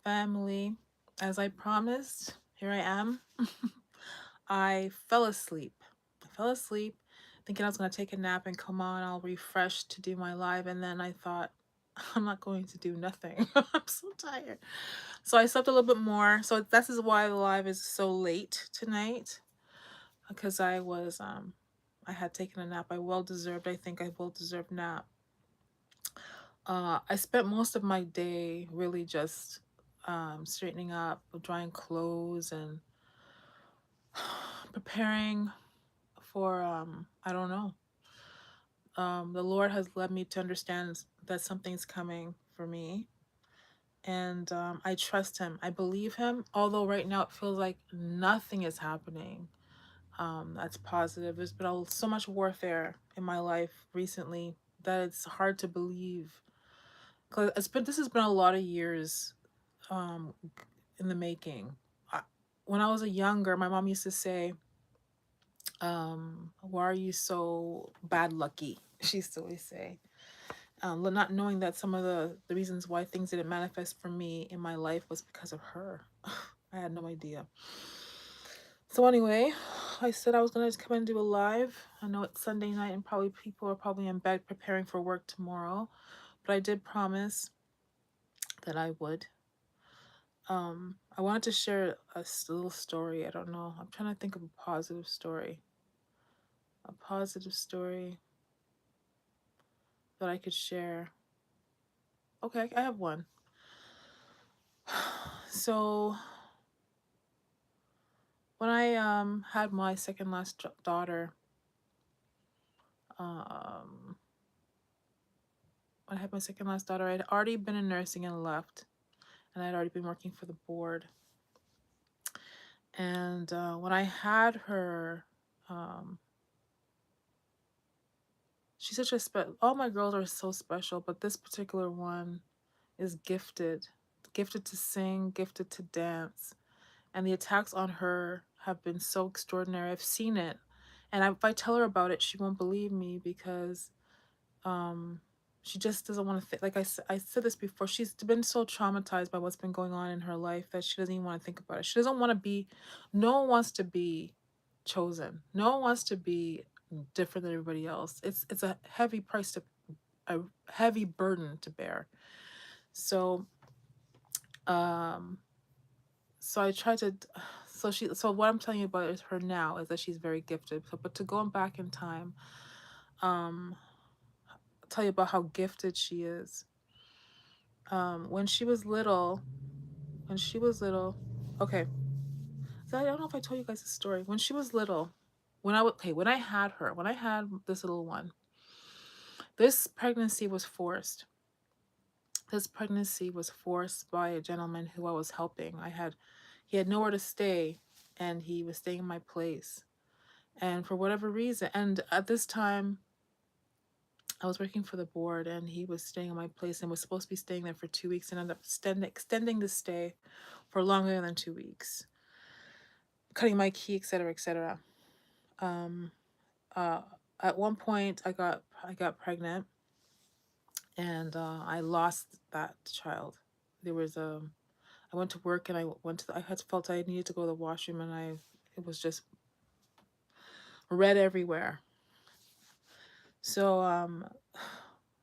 family. As I promised, here I am. I fell asleep. I fell asleep thinking I was going to take a nap and come on, I'll refresh to do my live. And then I thought, I'm not going to do nothing. I'm so tired. So I slept a little bit more. So this is why the live is so late tonight because I had taken a nap. I think I well deserved nap. I spent most of my day really just straightening up, drying clothes, and preparing for I don't know. The Lord has led me to understand that something's coming for me, and I trust Him. I believe Him. Although right now it feels like nothing is happening. That's positive. There's been so much warfare in my life recently that it's hard to believe. Cause this has been a lot of years um in the making. I, when I was a younger, my mom used to say, why are you so bad lucky? She used to always say, not knowing that some of the reasons why things didn't manifest for me in my life was because of her. I had no idea. So anyway, I said I was gonna just come and do a live. I know it's Sunday night and probably people are probably in bed preparing for work tomorrow, but I did promise that I would. I wanted to share little story. I don't know. I'm trying to think of a positive story. A positive story that I could share. Okay, I have one. So when I had my second last daughter, um when I had my second last daughter, I'd already been in nursing and left, and I'd already been working for the board. And when I had her, um, she's such all my girls are so special, but this particular one is gifted to sing, gifted to dance. And the attacks on her have been so extraordinary. I've seen it. And if I tell her about it, she won't believe me because um, she just doesn't want to think. Like I said this before, she's been so traumatized by what's been going on in her life that she doesn't even want to think about it. She doesn't want to be, no one wants to be chosen. No one wants to be different than everybody else. It's a heavy a heavy burden to bear. So um so I try to so what I'm telling you about is her now is that she's very gifted. So but to go back in time, um I'll tell you about how gifted she is. When she was little, when she was little, okay. So I don't know if I told you guys the story. When she was little, when I had her, when I had this little one, this pregnancy was forced. This pregnancy was forced by a gentleman who I was helping. He had nowhere to stay, and he was staying in my place. And for whatever reason, and at this time, I was working for the board, and he was staying in my place and was supposed to be staying there for 2 weeks, and ended up extending the stay for longer than 2 weeks, cutting my key, etc., etc. Um, uh, at one point, I got pregnant, and I lost that child. There was I went to work and I had felt I needed to go to the washroom, and it was just red everywhere. So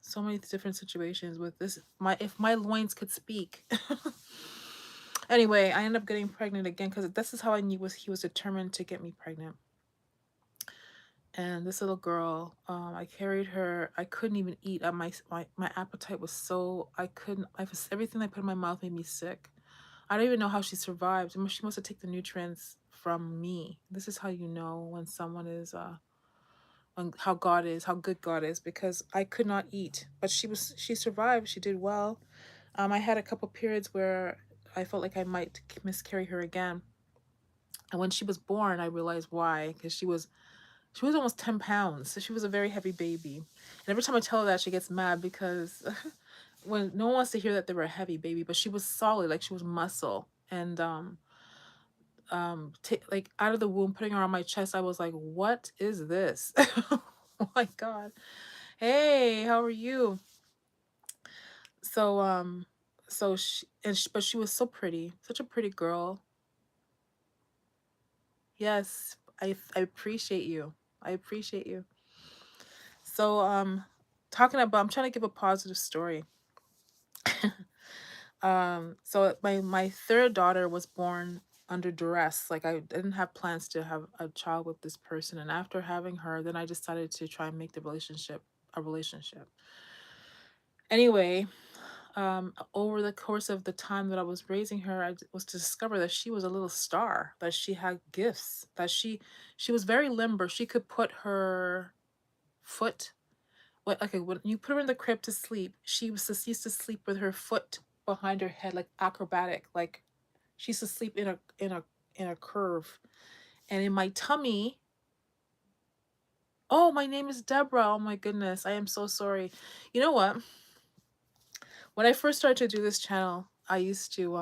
so many different situations with this. If my loins could speak. Anyway, I ended up getting pregnant again because this is how I knew he was determined to get me pregnant. And this little girl, I carried her. I couldn't even eat. My appetite was so I couldn't. Everything I put in my mouth made me sick. I don't even know how she survived. She must have taken the nutrients from me. This is how you know when someone is on how God is, how good God is, because I could not eat. But she survived. She did well. I had a couple periods where I felt like I might miscarry her again. And when she was born, I realized why, because she was almost 10 pounds. So she was a very heavy baby. And every time I tell her that, she gets mad because when no one wants to hear that they were a heavy baby, but she was solid, like she was muscle. And like out of the womb, putting her on my chest, I was like, what is this? Oh my God. Hey, how are you? So So but she was so pretty, such a pretty girl. Yes, I appreciate you. I appreciate you. So talking about, I'm trying to give a positive story. So my third daughter was born under duress. Like, I didn't have plans to have a child with this person, and after having her, then I decided to try and make the relationship a relationship. Anyway, over the course of the time that I was raising her, was to discover that she was a little star, that she had gifts, that she was very limber. She could put her foot, what, okay, when you put her in the crib to sleep, she used to sleep with her foot behind her head, like acrobatic, like she used to sleep in a curve. And in my tummy, oh, my name is Deborah. Oh my goodness, I am so sorry. You know what? When I first started to do this channel, I used to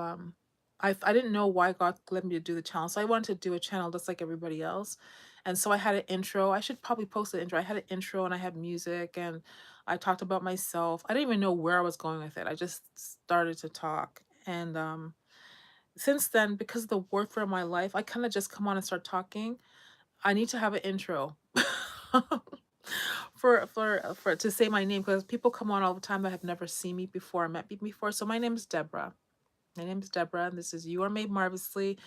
I didn't know why God led me to do the channel. So I wanted to do a channel just like everybody else. And so I had an intro. I should probably post the intro. I had an intro and I had music and I talked about myself. I didn't even know where I was going with it. I just started to talk. And since then, because of the warfare of my life, I kind of just come on and start talking. I need to have an intro. For to say my name, because people come on all the time that have never seen me before, met me before. So my name is Deborah. My name is Deborah, and this is You Are Made Marvelously.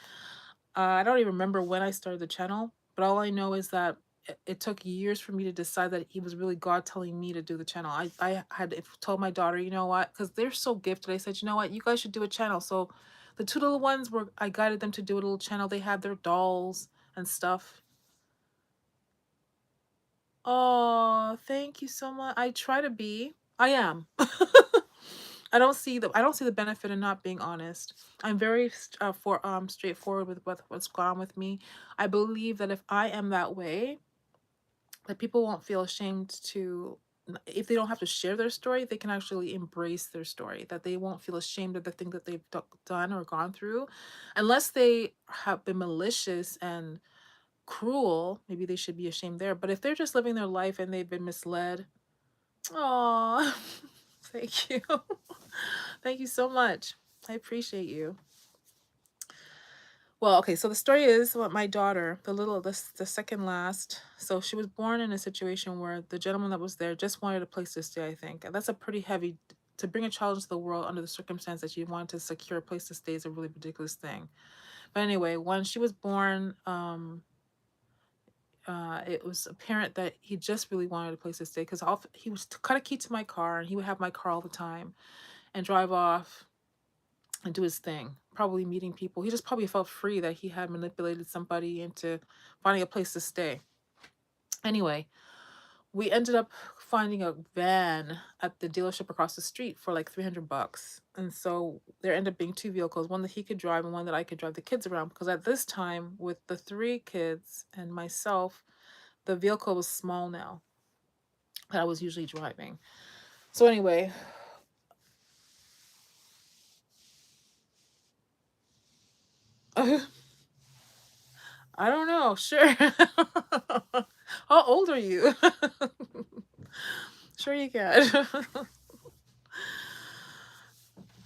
I don't even remember when I started the channel, but all I know is that it took years for me to decide that it was really God telling me to do the channel. I had told my daughter, you know what, because they're so gifted. I said, you know what, you guys should do a channel. So the two little ones were, I guided them to do a little channel. They had their dolls and stuff. Oh, thank you so much. I try to be. I am. I don't see the benefit in not being honest. I'm very straightforward with what's gone on with me. I believe that if I am that way, that people won't feel ashamed to, if they don't have to share their story, they can actually embrace their story. That they won't feel ashamed of the thing that they've done or gone through, unless they have been malicious and cruel. Maybe they should be ashamed there. But if they're just living their life and they've been misled, oh, thank you. Thank you so much. I appreciate you. Well, okay, so the story is what my daughter, the second last. So she was born in a situation where the gentleman that was there just wanted a place to stay, I think. And that's a pretty heavy, to bring a child into the world under the circumstance that you want to secure a place to stay is a really ridiculous thing. But anyway, when she was born, it was apparent that he just really wanted a place to stay because he was cut a key to my car and he would have my car all the time and drive off and do his thing, probably meeting people. He just probably felt free that he had manipulated somebody into finding a place to stay. Anyway, we ended up finding a van at the dealership across the street for like $300. And so there ended up being two vehicles, one that he could drive and one that I could drive the kids around. Because at this time, with the three kids and myself, the vehicle was small now that I was usually driving. So anyway, I don't know. Sure. How old are you? Sure you can.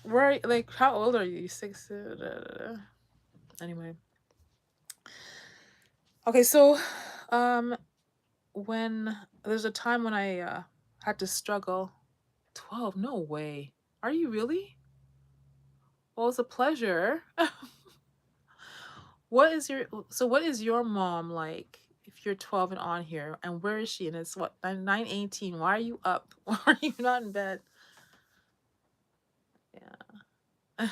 Right, like how old are you? Six. Anyway. Okay, so um when there's a time when I had to struggle. 12, no way. Are you really? Well, it's a pleasure. What is your mom like if you're 12 and on here? And where is she? And it's what, 9:18. Why are you up? Why are you not in bed? Yeah.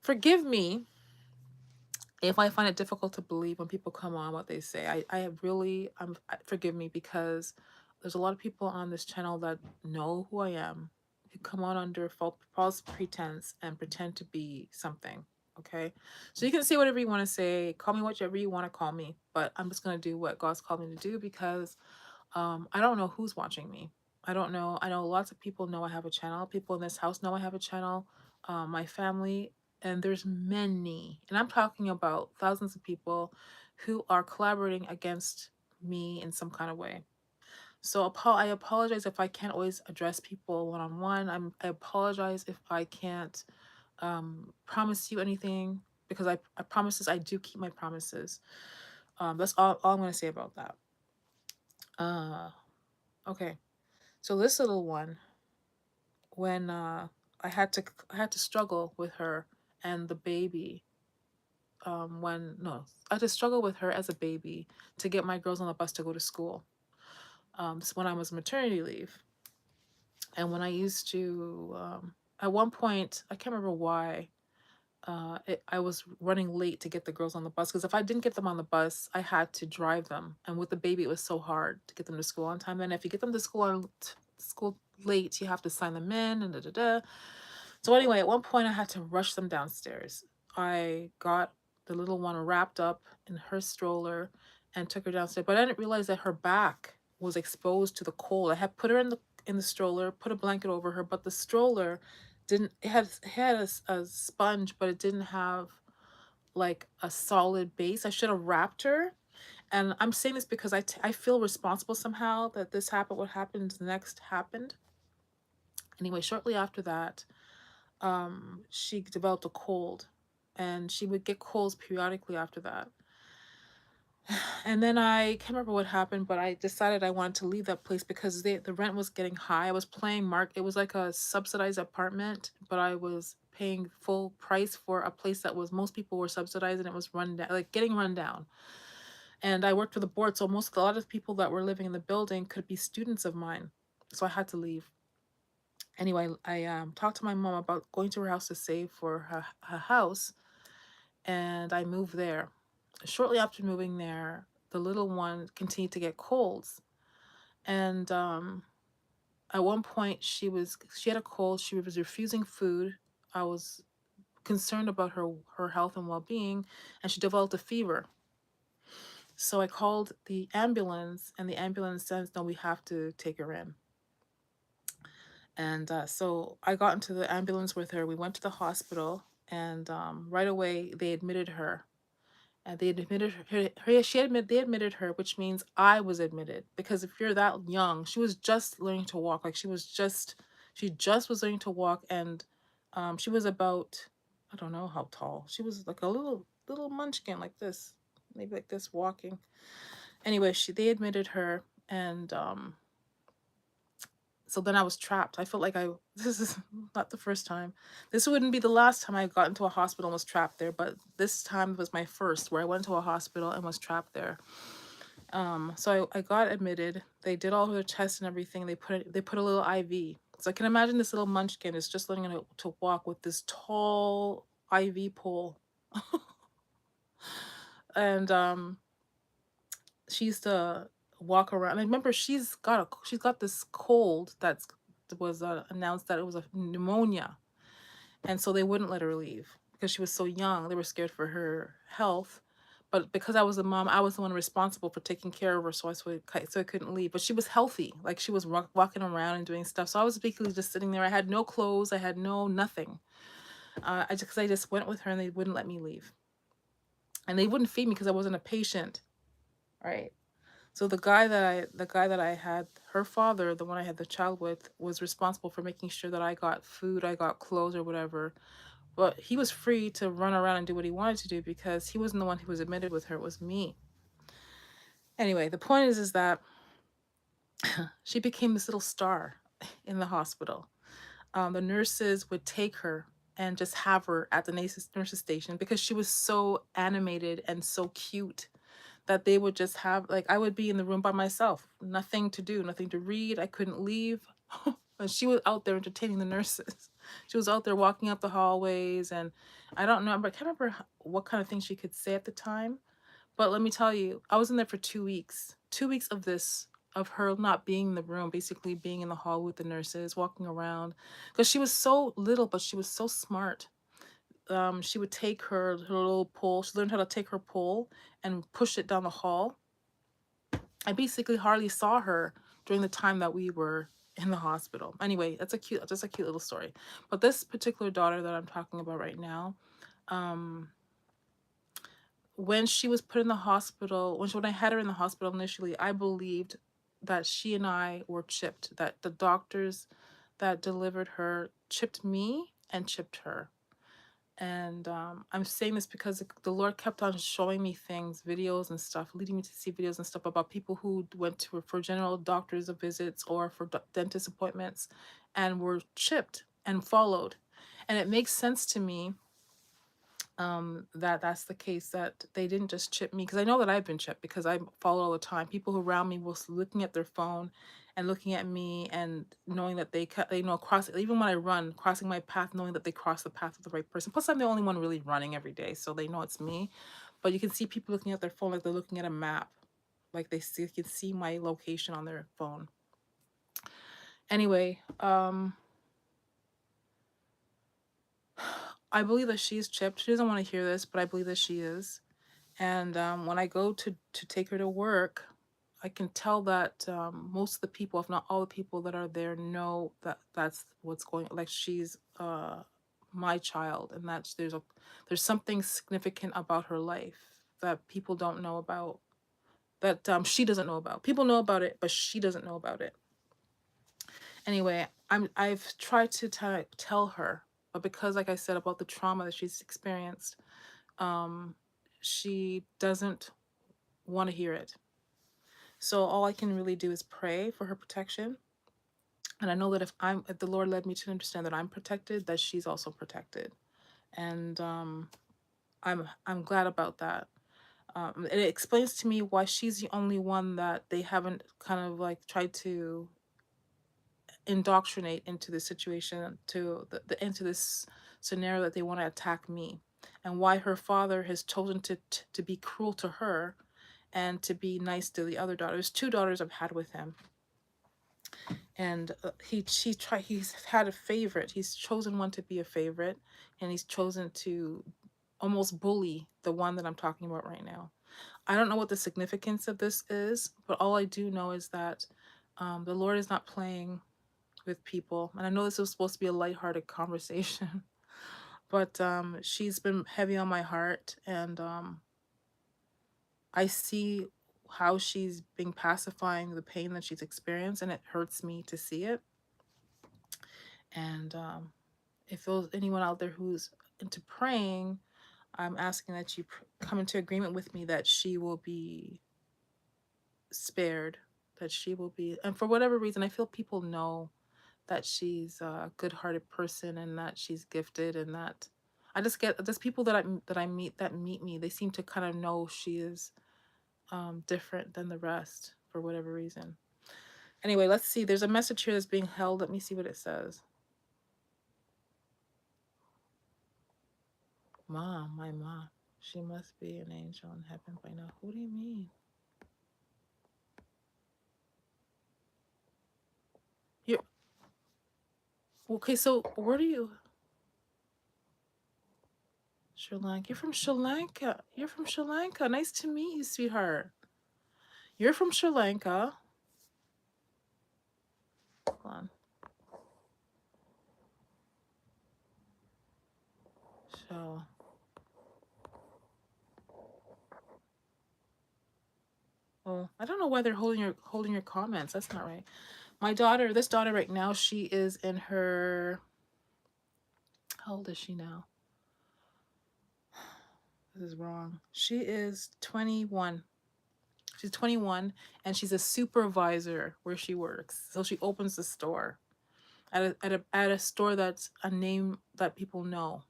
Forgive me if I find it difficult to believe when people come on what they say. I really, forgive me, because there's a lot of people on this channel that know who I am, who come on under false pretense and pretend to be something. Okay, so you can say whatever you want to say, call me whatever you want to call me, but I'm just gonna do what God's called me to do, because I don't know who's watching me. I don't know. I know lots of people know I have a channel. People in this house know I have a channel. My family, and there's many, and I'm talking about thousands of people who are collaborating against me in some kind of way. So I apologize if I can't always address people one on one. I apologize if I can't promise you anything, because I promises, I do keep my promises. That's all I'm gonna say about that. Uh okay. So this little one, when I had to struggle with her and the baby, when no I had to struggle with her as a baby to get my girls on the bus to go to school. This is when I was maternity leave. And when I used to, at one point, I can't remember why, I was running late to get the girls on the bus, because if I didn't get them on the bus, I had to drive them. And with the baby, it was so hard to get them to school on time. And if you get them to school late, you have to sign them in and da da da. So anyway, at one point, I had to rush them downstairs. I got the little one wrapped up in her stroller and took her downstairs. But I didn't realize that her back was exposed to the cold. I had put her in the stroller, put a blanket over her, but the stroller didn't. It had a sponge, but it didn't have like a solid base. I should have wrapped her. And I'm saying this because I feel responsible somehow that this happened. What happened next happened. Anyway, shortly after that, she developed a cold, and she would get colds periodically after that. And then I can't remember what happened, but I decided I wanted to leave that place because the rent was getting high. I was paying it was like a subsidized apartment, but I was paying full price for a place that was, most people were subsidized, and it was run down, like getting run down. And I worked for the board, so a lot of the people that were living in the building could be students of mine. So I had to leave. Anyway, I talked to my mom about going to her house to save for her house, and I moved there. Shortly after moving there, the little one continued to get colds. And at one point she had a cold, she was refusing food. I was concerned about her health and well-being, and she developed a fever. So I called the ambulance, and the ambulance says, no, we have to take her in. And so I got into the ambulance with her. We went to the hospital, and right away they admitted her. And they admitted they admitted her, which means I was admitted. Because if you're that young, she was just learning to walk. Like she just was learning to walk, and she was about, I don't know how tall. She was like a little munchkin like this, maybe like this walking. Anyway, they admitted her, and so then I was trapped. I felt like this is not the first time. This wouldn't be the last time I got into a hospital and was trapped there, but this time was my first, where I went to a hospital and was trapped there. So I got admitted. They did all her tests and everything. They put a little IV. So I can imagine this little munchkin is just learning to walk with this tall IV pole. And she used to walk around. I remember she's got this cold that's was announced that it was a pneumonia, and so they wouldn't let her leave because she was so young. They were scared for her health, but because I was the mom, I was the one responsible for taking care of her, so I couldn't leave. But she was healthy, like she was walking around and doing stuff. So I was basically just sitting there. I had no clothes. I had no nothing. I just went with her, and they wouldn't let me leave, and they wouldn't feed me because I wasn't a patient, right? So the guy that I had, her father, the one I had the child with, was responsible for making sure that I got food, I got clothes or whatever. But he was free to run around and do what he wanted to do because he wasn't the one who was admitted with her, it was me. Anyway, the point is that she became this little star in the hospital. The nurses would take her and just have her at the nurses station because she was so animated and so cute that they would just have, like, I would be in the room by myself, nothing to do, nothing to read. I couldn't leave. And she was out there entertaining the nurses. She was out there walking up the hallways, and I don't know, but I can't remember what kind of things she could say at the time. But let me tell you, I was in there for 2 weeks. 2 weeks of this, of her not being in the room, basically being in the hall with the nurses, walking around, because she was so little, but she was so smart. She would take her little pole. She learned how to take her pole and push it down the hall. I basically hardly saw her during the time that we were in the hospital. Anyway, just a cute little story. But this particular daughter that I'm talking about right now, um, when she was put in the hospital, when I had her in the hospital initially, I believed that she and I were chipped, that the doctors that delivered her chipped me and chipped her. And I'm saying this because the Lord kept on showing me things, videos and stuff, leading me to see videos and stuff about people who went to for general doctors visits or for dentist appointments and were chipped and followed. And it makes sense to me that that's the case, that they didn't just chip me, because I know that I've been chipped because I follow all the time. People who around me was looking at their phone and looking at me and knowing that they know cross, even when I run, crossing my path, knowing that they cross the path of the right person. Plus I'm the only one really running every day, so they know it's me. But you can see people looking at their phone like they're looking at a map, like they can see my location on their phone. Anyway, I believe that she's chipped. She doesn't want to hear this, but I believe that she is. And when I go to take her to work, I can tell that most of the people, if not all the people that are there, know that that's what's going. Like she's my child, and that there's something significant about her life that people don't know about. That she doesn't know about. People know about it, but she doesn't know about it. Anyway, I've tried to tell her, but because, like I said, about the trauma that she's experienced, um, she doesn't want to hear it. So all I can really do is pray for her protection. And I know that if the Lord led me to understand that I'm protected, that she's also protected. And I'm glad about that. It explains to me why she's the only one that they haven't kind of like tried to indoctrinate into this situation, to the into this scenario that they want to attack me, and why her father has chosen to be cruel to her and to be nice to the other daughters. Two daughters I've had with him, and he's had a favorite. He's chosen one to be a favorite, and he's chosen to almost bully the one that I'm talking about right now. I don't know what the significance of this is, but all I do know is that the Lord is not playing with people. And I know this was supposed to be a lighthearted conversation, but she's been heavy on my heart, and I see how she's been pacifying the pain that she's experienced, and it hurts me to see it. And if there's anyone out there who's into praying, I'm asking that you come into agreement with me that she will be spared, that she will be, and for whatever reason, I feel people know that she's a good-hearted person and that she's gifted, and that I just get, there's people that I meet that meet me, they seem to kind of know she is different than the rest for whatever reason. Anyway, let's see. There's a message here that's being held. Let me see what it says. Mom, my mom. She must be an angel in heaven by now. What do you mean? You're okay, so where do you Sri Lanka? You're from Sri Lanka. You're from Sri Lanka. Nice to meet you, sweetheart. You're from Sri Lanka. Hold on. So oh, I don't know why they're holding your comments. That's not right. My daughter, this daughter right now, she is in her, how old is she now? This is wrong. She is 21. She's 21, and she's a supervisor where she works. So she opens the store at a store that's a name that people know.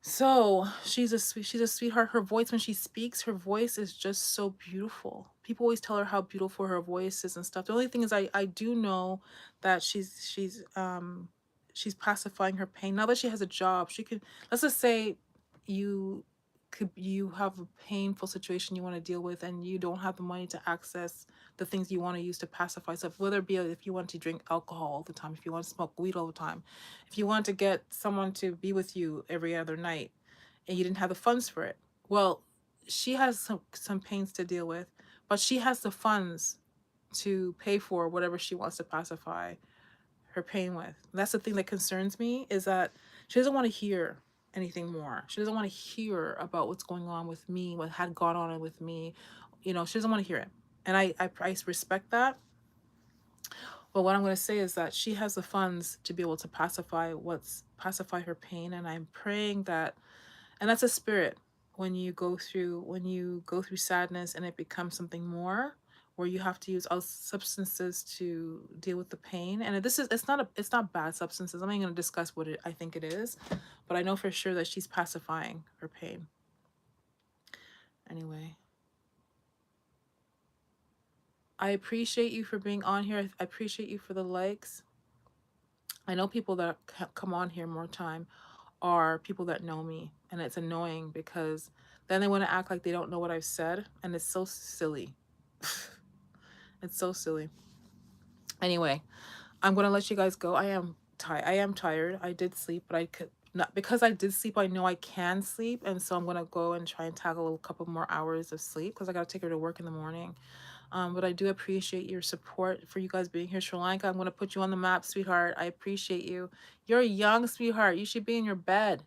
So she's a sweetheart. Her voice, when she speaks, her voice is just so beautiful. People always tell her how beautiful her voice is and stuff. The only thing is I do know that she's pacifying her pain. Now that she has a job, she could, let's just say you you have a painful situation you want to deal with, and you don't have the money to access the things you want to use to pacify stuff, whether it be if you want to drink alcohol all the time, if you want to smoke weed all the time, if you want to get someone to be with you every other night and you didn't have the funds for it. Well, she has some pains to deal with, but she has the funds to pay for whatever she wants to pacify her pain with. And that's the thing that concerns me, is that she doesn't want to hear anything more. She doesn't want to hear about what's going on with me, what had gone on with me. You know, she doesn't want to hear it. And I respect that. But what I'm going to say is that she has the funds to be able to pacify her pain. And I'm praying that, and that's a spirit, when you go through sadness and it becomes something more, where you have to use other substances to deal with the pain. And it's not bad substances. I'm not going to discuss what I think it is, but I know for sure that she's pacifying her pain. Anyway, I appreciate you for being on here. I appreciate you for the likes. I know people that come on here more time are people that know me, and it's annoying because then they want to act like they don't know what I've said, and it's so silly. It's so silly. Anyway, I'm gonna let you guys go. I am tired. I did sleep, but I could not, because I did sleep. I know I can sleep, and so I'm gonna go and try and tackle a couple more hours of sleep because I gotta take her to work in the morning. But I do appreciate your support for you guys being here. Sri Lanka, I'm going to put you on the map, sweetheart. I appreciate you. You're a young sweetheart. You should be in your bed.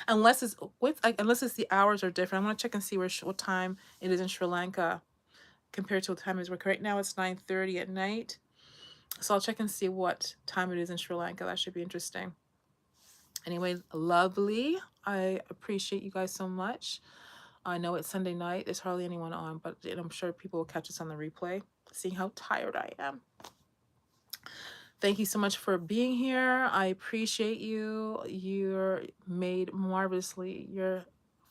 Unless it's the hours are different. I'm going to check and see what time it is in Sri Lanka compared to what time it is. Right now it's 9:30 at night. So I'll check and see what time it is in Sri Lanka. That should be interesting. Anyway, lovely. I appreciate you guys so much. I know it's Sunday night. There's hardly anyone on, but I'm sure people will catch us on the replay, seeing how tired I am. Thank you so much for being here. I appreciate you. You're made marvelously. Your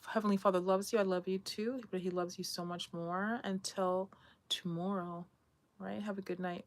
Heavenly Father loves you. I love you too, but He loves you so much more. Until tomorrow, right? Have a good night.